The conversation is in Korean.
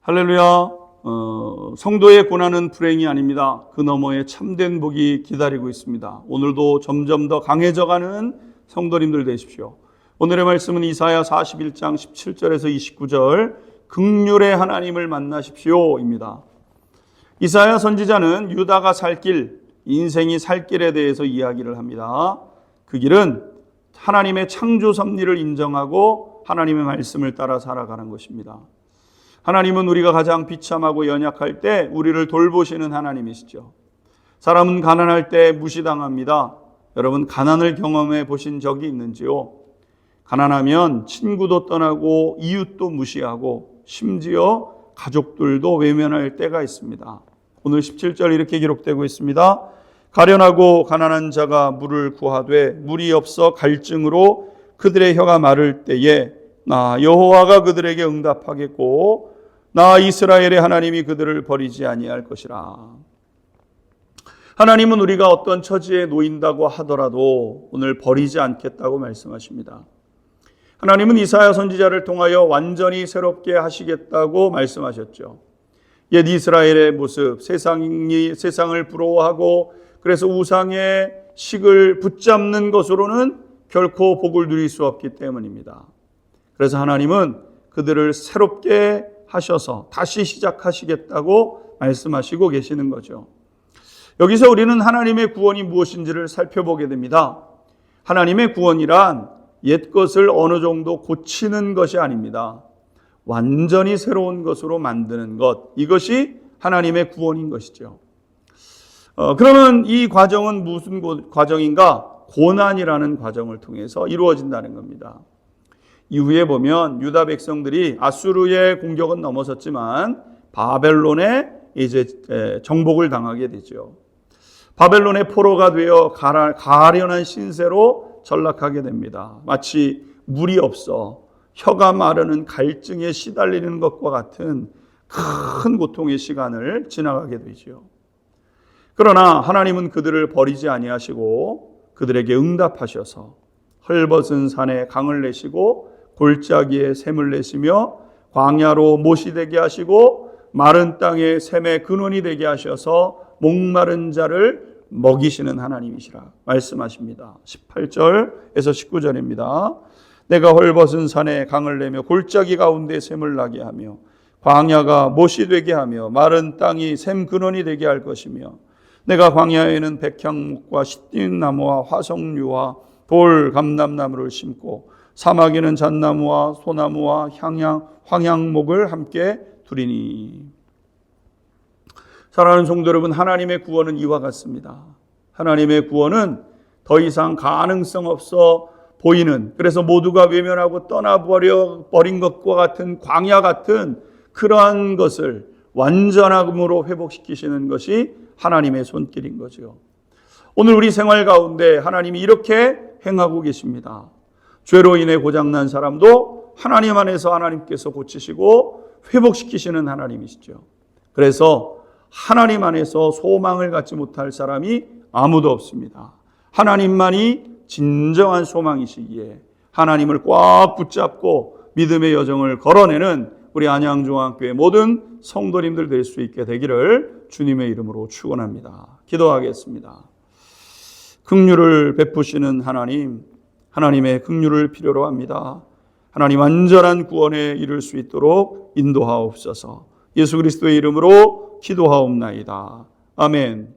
할렐루야. 성도의 고난은 불행이 아닙니다. 그 너머에 참된 복이 기다리고 있습니다. 오늘도 점점 더 강해져가는 성도님들 되십시오. 오늘의 말씀은 이사야 41장 17절에서 29절 긍휼의 하나님을 만나십시오입니다. 이사야 선지자는 유다가 살 길, 인생이 살 길에 대해서 이야기를 합니다. 그 길은 하나님의 창조 섭리를 인정하고 하나님의 말씀을 따라 살아가는 것입니다. 하나님은 우리가 가장 비참하고 연약할 때 우리를 돌보시는 하나님이시죠. 사람은 가난할 때 무시당합니다. 여러분, 가난을 경험해 보신 적이 있는지요? 가난하면 친구도 떠나고 이웃도 무시하고 심지어 가족들도 외면할 때가 있습니다. 오늘 17절 이렇게 기록되고 있습니다. 가련하고 가난한 자가 물을 구하되 물이 없어 갈증으로 그들의 혀가 마를 때에 나 여호와가 그들에게 응답하겠고 나 이스라엘의 하나님이 그들을 버리지 아니할 것이라. 하나님은 우리가 어떤 처지에 놓인다고 하더라도 오늘 버리지 않겠다고 말씀하십니다. 하나님은 이사야 선지자를 통하여 완전히 새롭게 하시겠다고 말씀하셨죠. 옛 이스라엘의 모습, 세상을 부러워하고 그래서 우상의 식을 붙잡는 것으로는 결코 복을 누릴 수 없기 때문입니다. 그래서 하나님은 그들을 새롭게 하셔서 다시 시작하시겠다고 말씀하시고 계시는 거죠. 여기서 우리는 하나님의 구원이 무엇인지를 살펴보게 됩니다. 하나님의 구원이란 옛 것을 어느 정도 고치는 것이 아닙니다. 완전히 새로운 것으로 만드는 것, 이것이 하나님의 구원인 것이죠. 그러면 이 과정은 무슨 과정인가? 고난이라는 과정을 통해서 이루어진다는 겁니다. 이후에 보면 유다 백성들이 아수르의 공격은 넘어섰지만 바벨론에 이제 정복을 당하게 되죠. 바벨론의 포로가 되어 가련한 신세로 전락하게 됩니다. 마치 물이 없어 혀가 마르는 갈증에 시달리는 것과 같은 큰 고통의 시간을 지나가게 되죠. 그러나 하나님은 그들을 버리지 아니하시고 그들에게 응답하셔서 헐벗은 산에 강을 내시고 골짜기에 샘을 내시며 광야로 못이 되게 하시고 마른 땅에 샘의 근원이 되게 하셔서 목마른 자를 먹이시는 하나님이시라 말씀하십니다. 18절에서 19절입니다. 내가 헐벗은 산에 강을 내며 골짜기 가운데 샘을 나게 하며 광야가 못이 되게 하며 마른 땅이 샘 근원이 되게 할 것이며 내가 광야에는 백향목과 시띠 나무와 화석류와 돌 감람나무를 심고 사막에는 잣나무와 소나무와 황향목을 함께 두리니. 사랑하는 성도 여러분, 하나님의 구원은 이와 같습니다. 하나님의 구원은 더 이상 가능성 없어 보이는, 그래서 모두가 외면하고 떠나버린 것과 같은 광야 같은 그러한 것을 완전함으로 회복시키시는 것이 하나님의 손길인 거죠. 오늘 우리 생활 가운데 하나님이 이렇게 행하고 계십니다. 죄로 인해 고장난 사람도 하나님 안에서 하나님께서 고치시고 회복시키시는 하나님이시죠. 그래서 하나님 안에서 소망을 갖지 못할 사람이 아무도 없습니다. 하나님만이 진정한 소망이시기에 하나님을 꽉 붙잡고 믿음의 여정을 걸어내는 우리 안양중앙교회 모든 성도님들 될 수 있게 되기를 주님의 이름으로 축원합니다. 기도하겠습니다. 긍휼을 베푸시는 하나님, 하나님의 긍휼을 필요로 합니다. 하나님 완전한 구원에 이를 수 있도록 인도하옵소서. 예수 그리스도의 이름으로 기도하옵나이다. 아멘.